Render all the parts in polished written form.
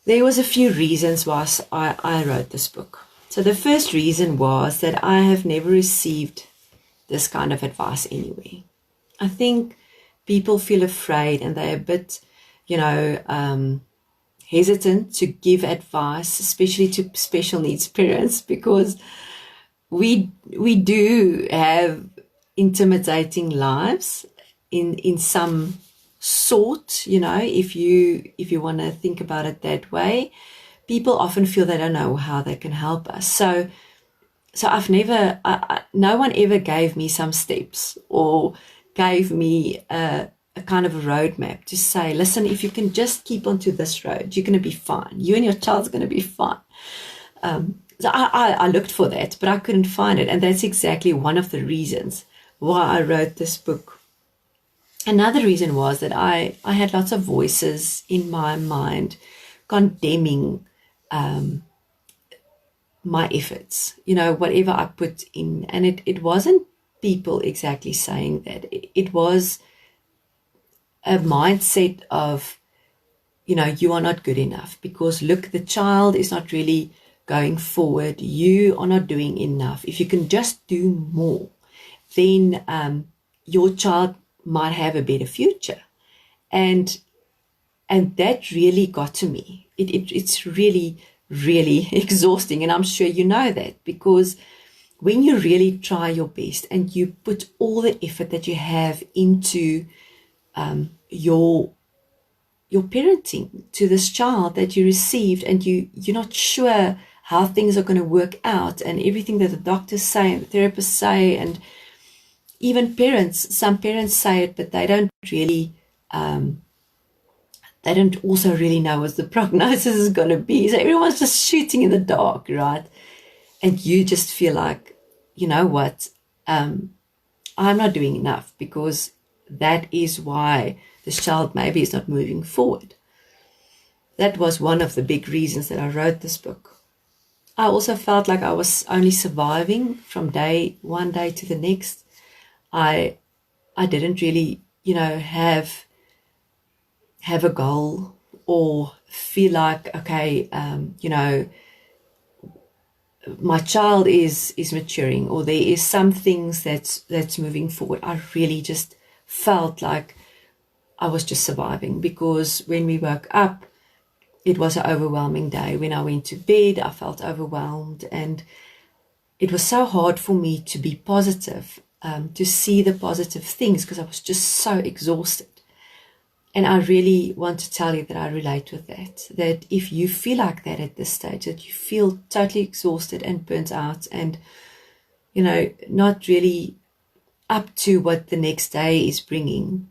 There was a few reasons why I wrote this book. So the first reason was that I have never received this kind of advice anyway. I think people feel afraid and they're a bit, you know, hesitant to give advice, especially to special needs parents, because we do have intimidating lives in some sort, you know, if you want to think about it that way. People often feel they don't know how they can help us. So I've never, no one ever gave me some steps or gave me a kind of a roadmap to say, listen, if you can just keep onto this road, you're going to be fine. You and your child's going to be fine. So I looked for that, but I couldn't find it. And that's exactly one of the reasons why I wrote this book. Another reason was that I had lots of voices in my mind condemning my efforts, you know, whatever I put in. And it wasn't people exactly saying that. It was a mindset of, you know, you are not good enough because look, the child is not really going forward. You are not doing enough. If you can just do more, then your child might have a better future. And that really got to me. It's really, really exhausting. And I'm sure you know that, because when you really try your best and you put all the effort that you have into your parenting to this child that you received, and you're not sure how things are going to work out, and everything that the doctors say and the therapists say, and even parents, some parents say it, but they don't really they don't also really know what the prognosis is going to be. So everyone's just shooting in the dark, right? And you just feel like, you know what, I'm not doing enough, because that is why this child maybe is not moving forward. That was one of the big reasons that I wrote this book. I also felt like I was only surviving from one day to the next. I didn't really, you know, have a goal or feel like, okay, you know, my child is maturing, or there is some things that's moving forward. I really just felt like I was just surviving, because when we woke up, it was an overwhelming day. When I went to bed, I felt overwhelmed, and it was so hard for me to be positive, to see the positive things, because I was just so exhausted. And I really want to tell you that I relate with that if you feel like that at this stage, that you feel totally exhausted and burnt out and, you know, not really up to what the next day is bringing,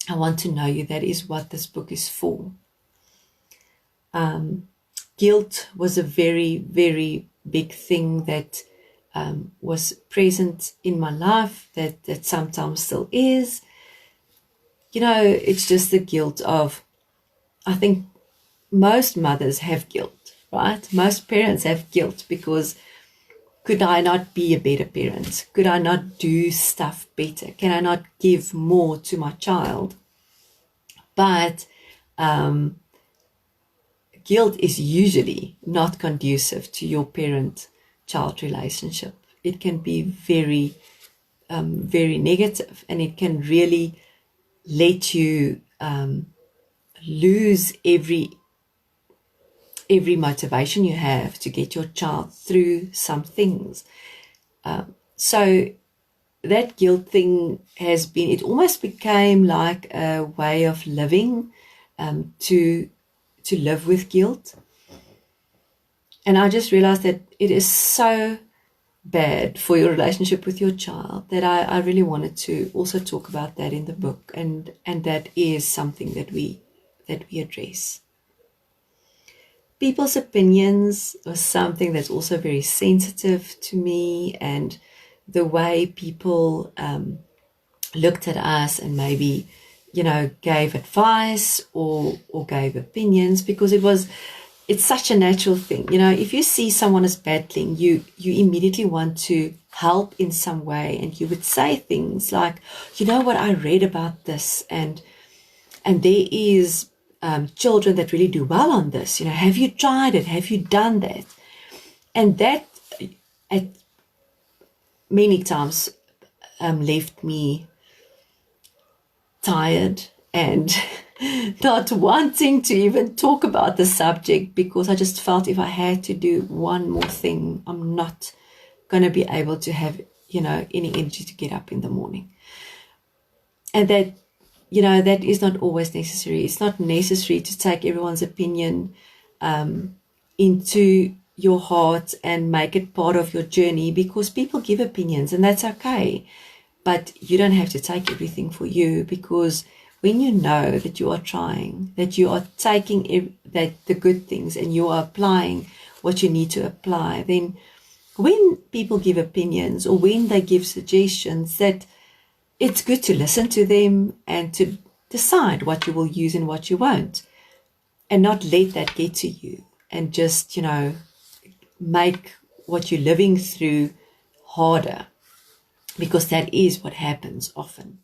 I want to know you that is what this book is for. Guilt was a very, very big thing that was present in my life, that sometimes still is. You know, it's just the guilt of, I think most mothers have guilt, right? Most parents have guilt because, could I not be a better parent? Could I not do stuff better? Can I not give more to my child? But guilt is usually not conducive to your parent-child relationship. It can be very, very negative, and it can really let you lose every motivation you have to get your child through some things. So that guilt thing it almost became like a way of living, to live with guilt. And I just realized that it is so bad for your relationship with your child that I really wanted to also talk about that in the book, and that is something that we address. People's opinions was something that's also very sensitive to me, and the way people looked at us and maybe, you know, gave advice or gave opinions, because it's such a natural thing. You know, if you see someone is battling, you immediately want to help in some way, and you would say things like, you know what, I read about this, and there is children that really do well on this. Have you tried it? Have you done that? And that at many times left me tired and not wanting to even talk about the subject, because I just felt if I had to do one more thing, I'm not going to be able to have, any energy to get up in the morning. And that, that is not always necessary. It's not necessary to take everyone's opinion into your heart and make it part of your journey, because people give opinions and that's okay. But you don't have to take everything for you, because when you know that you are trying, that you are taking the good things and you are applying what you need to apply, then when people give opinions or when they give suggestions, that it's good to listen to them and to decide what you will use and what you won't, and not let that get to you and just, make what you're living through harder, because that is what happens often.